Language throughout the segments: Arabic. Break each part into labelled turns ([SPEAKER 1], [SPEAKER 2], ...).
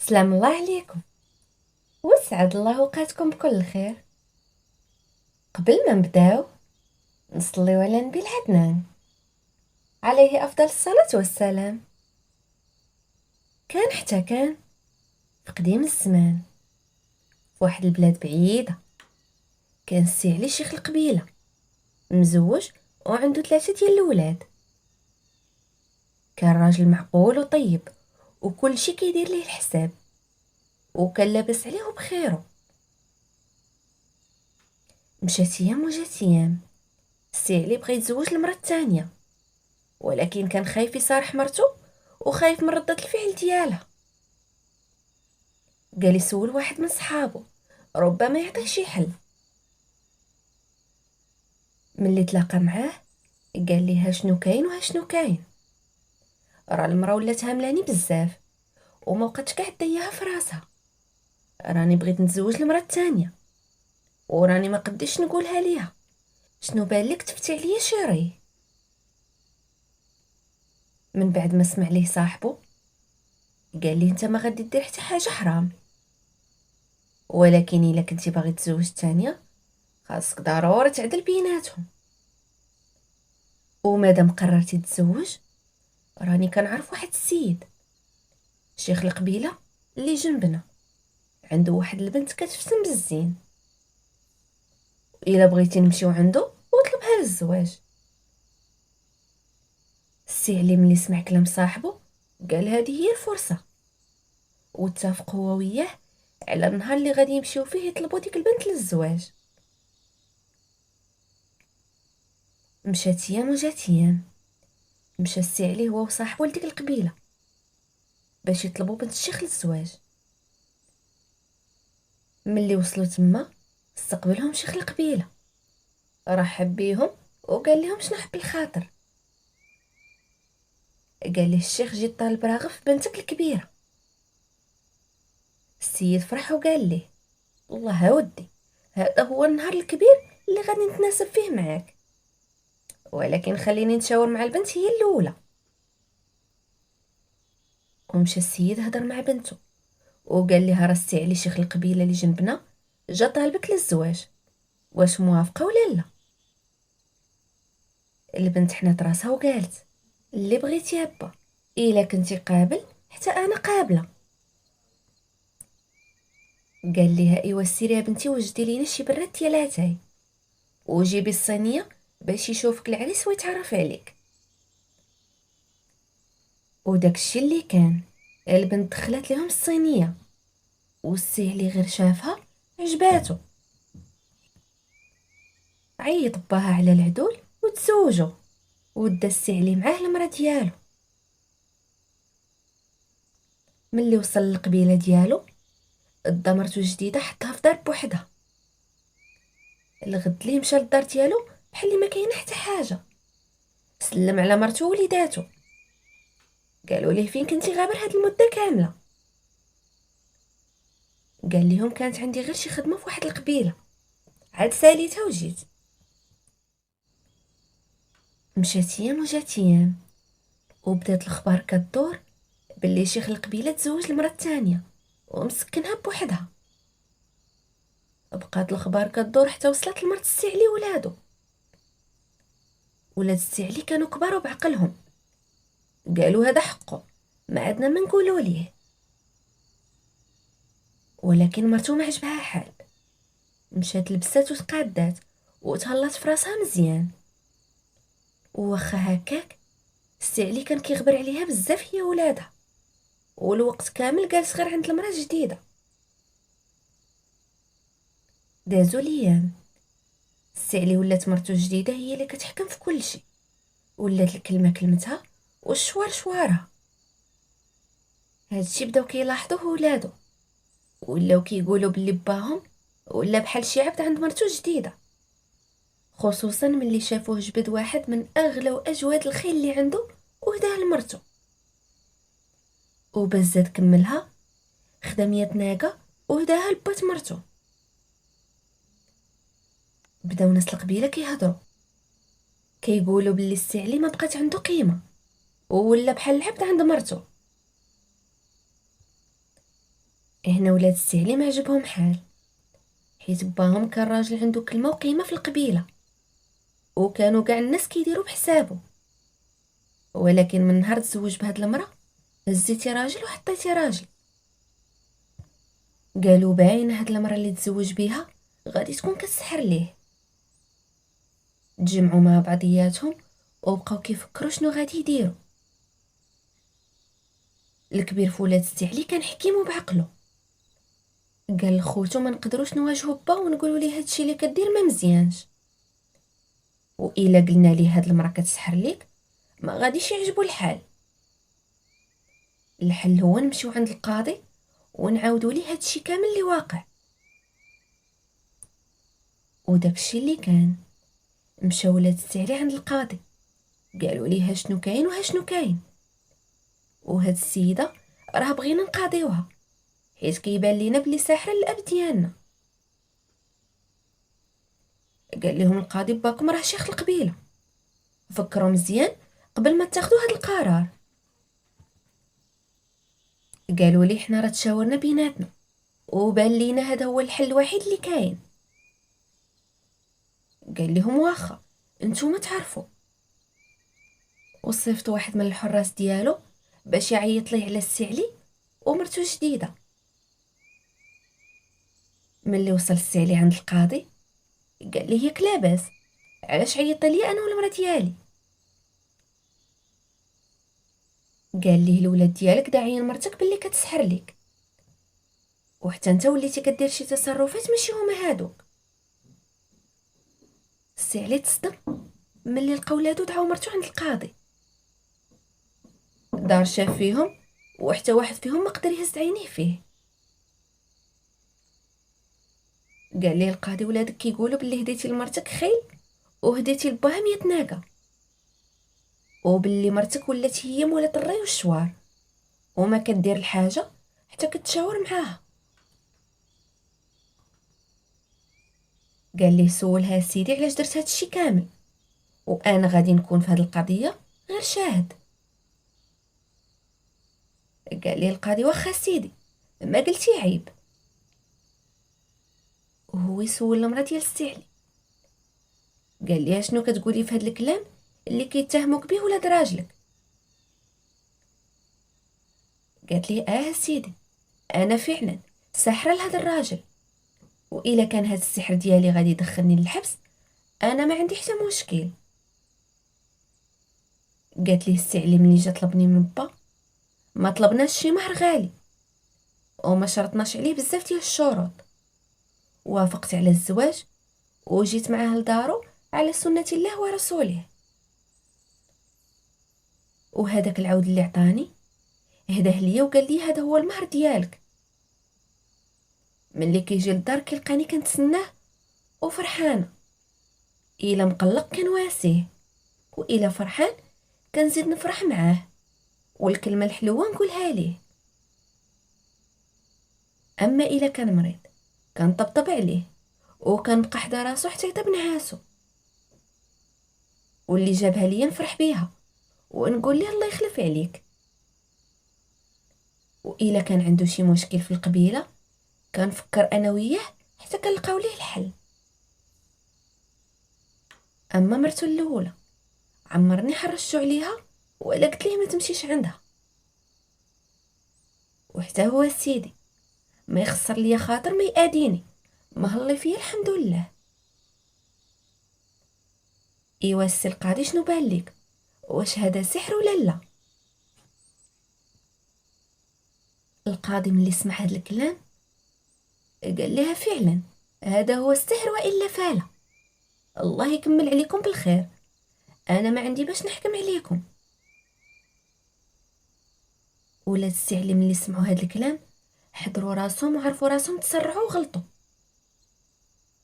[SPEAKER 1] سلام الله عليكم. وسعد الله اوقاتكم بكل خير. قبل ما نبداو نصليو على نبي العدنان عليه افضل الصلاه والسلام. كان حتى كان في قديم الزمان في واحد البلاد بعيده، كان السي علي شيخ القبيله، مزوج وعنده 3 ديال الولاد. كان راجل معقول وطيب وكل شي كيدير ليه الحساب، وكان لاباس عليه بخيره. مشات ايام وجات ايام، السي علي بغى يتزوج المرة الثانية، ولكن كان خايف يصارح مرته وخايف من ردة الفعل ديالها. قال يسول واحد من صحابه ربما يعطيه شي حل. ملي تلاقى معاه قال لي ها شنو كاين وها شنو كاين. راه المرا ولات هاملاني بزاف وما بقاتش كاع داياها في راسها. راني بغيت نتزوج المرا الثانيه وراني ما قديش نقولها ليها. شنو بالك تفتي عليا شي؟ من بعد ما سمع ليه صاحبه قال لي انت ما غادي دير حتى حاجه حرام، ولكن الا كنتي باغي تزوج الثانيه خاصك ضروري تعدل بيناتهم. ومادام قررتي تتزوج راني كنعرف واحد السيد شيخ القبيله اللي جنبنا، عنده واحد البنت كتفسم بالزين. الا بغيتي نمشيو عنده وطلبها للزواج. السي علي ملي سمع كلام صاحبه قال هذه هي الفرصه، واتفق هو وياه على النهار اللي غادي يمشيو فيه يطلبوا ديك البنت للزواج. مشات ايام وجات ايام، مشى السي علي هو وصاحبه لديك القبيله باش يطلبوا بنت الشيخ للزواج. ملي وصلوا تما استقبلهم شيخ القبيله، رحب بيهم وقال لهم شنو حب الخاطر. قال لي الشيخ جيت طالب راغب في بنتك الكبيره. السيد فرح وقال لي والله ودي هذا هو النهار الكبير اللي غادي نتناسب فيه معاك، ولكن خليني نتشاور مع البنت هي الاولى. ومشى السيد هضر مع بنته وقال لها راه السي علي شيخ القبيله اللي جنبنا جا طالبك للزواج، واش موافقه ولا لا؟ البنت حنات راسها وقالت اللي بغيتي يا با، الا كنتي قابل حتى انا قابله. قال لها ايوا سيري يا بنتي وجدي لينا شي براد ديال اتاي وجيبي الصينيه باش يشوفك العريس ويتعرف عليك. وداك الشي اللي كان، البنت دخلت لهم الصينيه والسي علي غير شافها عجباتو، عيط باها على العدول وتزوجوا، ودا السي علي معاه المرا ديالو. ملي وصل للقبيله ديالو دا مرتو جديده حطها في دار بوحدها. الغد ليه مشى للدار ديالو بحال اللي ما كاينه حتى حاجه، سلم على مرتو ووليداتو، قالوا ليه فين كنتي غابر هاد المده كامله؟ قال لهم كانت عندي غير شي خدمه في واحد القبيله عاد ساليتها وجيت. مشات ايام وجات ايام وبدات الاخبار كدور باللي شيخ القبيله تزوج المره الثانيه ومسكنها بوحدها. بقات الاخبار كدور حتى وصلت لمرت السي علي ولادو. ولاد السي علي كانوا كبار وبعقلهم، قالوا هذا حقه ما عندنا ما نقولوا ليه. ولكن مرتو ما عجبها حال، مشات لبسات وتقادات وتهلات في راسها مزيان. وواخا هكاك السي علي كان كيغبر عليها بزاف هي ولادها، والوقت كامل جالس غير عند المراه الجديده. دازو ليام، السي علي ولات مرتو الجديده هي اللي كتحكم في كل شيء، ولات الكلمه كلمتها والشوار شوارها. هادشي بداو كيلاحظوه ولادو، ولاو كيقولوا باللي باهم ولا بحال شي عبد عند مرتو جديده، خصوصا ملي شافوه جبد واحد من اغلى واجود الخيل اللي عنده وهداه لمرتو. وبزاد كملها خدا 100 ناقه وهداها لبات مرتو. بداو ناس القبيله كيهضروا كيقولوا باللي السي علي ما بقات عنده قيمه ولا بحال العبد عند مرتو. هنا ولاد السعلي ما عجبهم حال، حيت باهم كان راجل عنده كلمة وقيمة في القبيلة، وكانوا كاع الناس كيديروا بحسابه. ولكن من نهار تزوج بهاد المرأة هزيتي راجل وحطيتي راجل. قالوا باين هاد المرأة اللي تزوج بيها غادي تكون كتسحر ليه. تجمعوا مع بعضياتهم وبقاو كيفكروا شنو غادي يديروا. الكبير فولاد السعلي كان حكيم وبعقله، قال لخوتو ما نقدروش نواجهوا با ونقولوا ليه هادشي اللي كدير ما مزيانش، والا قلنا ليه هاد المراه كتسحر ليك ما غاديش يعجبو الحال. الحل هو نمشيو عند القاضي ونعاودوا ليه هادشي كامل اللي واقع. وداكشي اللي كان، مشاو ولاد السعلي عند القاضي، قالوا ليه شنو كاين وشنو كاين. وهاد السيده راه بغينا نقاضيوها حيت كيبان لينا بلي ساحره الاب ديالنا. قال لهم القاضي باكم راه شيخ القبيله، فكروا مزيان قبل ما تاخذوا هاد القرار. قالوا لي حنا راه تشاورنا بيناتنا وبان لينا هذا هو الحل الوحيد اللي كاين. قال لهم واخا نتوما تعرفوا، وصيفط واحد من الحراس ديالو باش يعيط ليه على السعلي ومرتو جديده. ملي وصل السعلي عند القاضي قال ليه ياك لاباس، علاش عيطت لي انا والمرا ديالي؟ قال ليه الولاد ديالك داعيين مرتك باللي كتسحر ليك، وحتى انت وليتي كدير شي تصرفات ماشي هما هادوك. السعلي تصدم ملي لقى ولادو دعاو مرتو عند القاضي. دار شاف فيهم وحتى واحد فيهم ما قدر يهز عينيه فيه. قال ليه القاضي ولادك كيقولوا باللي هديتي لمرتك خيل وهديتي لباها 100 ناقه، وباللي مرتك ولات هي مولة الري والشوار وما كدير الحاجه حتى كتشاور معاها. قال ليه سولها سيدي علاش درت هاد الشي كامل، وانا غادي نكون في هاد القضيه غير شاهد. قال ليه القاضي واخا سيدي ما قلتي عيب. وهو يسول المراه ديال السعلي، قال ليها شنو كتقولي في هاد الكلام اللي كيتهموك به ولاد راجلك؟ قالت لي سيدي انا فعلا ساحره لهذا الراجل، والا كان هاد السحر ديالي غادي يدخلني للحبس انا ما عندي حتى مشكل. قالت لي السعلي ملي جا طلبني من با ما طلبناش شي مهر غالي وما شرطناش عليه بزاف ديال الشروط، وافقت على الزواج وجيت معاه لدارو على سنة الله ورسوله. وهذاك العود اللي عطاني هداه ليا وقال لي هذا هو المهر ديالك. ملي كيجي للدار كيلقاني كنتسناه وفرحانه، الا مقلق كنواسيه والا فرحان كنزيد نفرح معاه والكلمه الحلوه نقولها ليه. اما الا كان مريض كنطبطب عليه وكنبقى حدا راسو حتى يطيب نعاسو، واللي جابها ليا نفرح بيها ونقول ليه الله يخلف عليك. والا كان عنده شي مشكل في القبيله كنفكر انا وياه حتى كنلقاو ليه الحل. اما مرتو الاولى عمرني حرشتو عليها ولا قلت ليه ما تمشيش عندها، وحتى هو سيدي ما يخسر ليا خاطر ما يأذيني، ما هلي فيا الحمد لله. ايوا السي القاضي شنو بان ليك، واش هذا سحر ولا لا؟ القاضي ملي سمع هاد الكلام قال لها فعلا هذا هو السحر والا فالا، الله يكمل عليكم بالخير، انا ما عندي باش نحكم عليكم. ولاد السعلي ملي سمعوا هاد الكلام حضروا راسهم وعرفوا راسهم تسرعوا وغلطوا،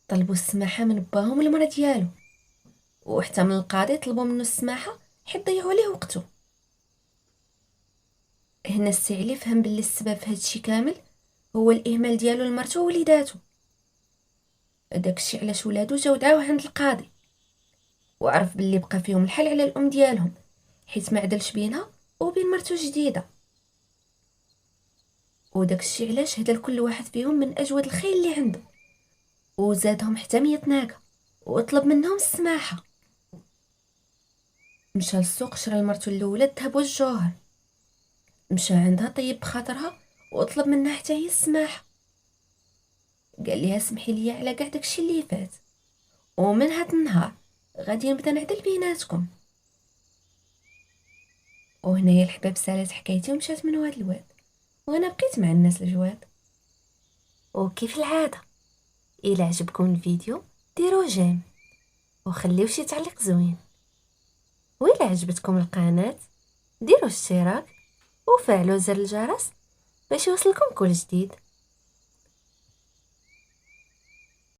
[SPEAKER 1] طلبوا السماحه من باهم المرا ديالو، وحتى من القاضي طلبوا منه السماحه حيت ضيعوا عليه وقته. هنا السعلي فهم باللي السبب في هادشي كامل هو الاهمال ديالو لمرتو ووليداتو. داكشي علاش ولادو جاو دعاوه عند القاضي، وعرف باللي بقى فيهم الحل على الام ديالهم حيت ما عدلش بينها وبين مرتو جديده. وداك الشيء علاش هدا لكل واحد فيهم من اجود الخيل اللي عنده، وزادهم حتى 100 ناقه وطلب منهم السماحه. مشى للسوق شرى لمرتو الاولى الذهب والجوهر، مشى عندها طيب بخاطرها وطلب منها حتى هي السماحه. قال ليها سمحي لي على كاع داكشي اللي فات، ومن هاد النهار غادي نبدا نعدل بيناتكم. وهنايا الحباب سالات حكايتي ومشات من واد الواد، وانا بقيت مع الناس الجواد. وكيف العاده الى عجبكم الفيديو ديروا جيم وخليو شي تعليق زوين، وإلا عجبتكم القناه ديروا اشتراك وفعلوا زر الجرس باش يوصلكم كل جديد.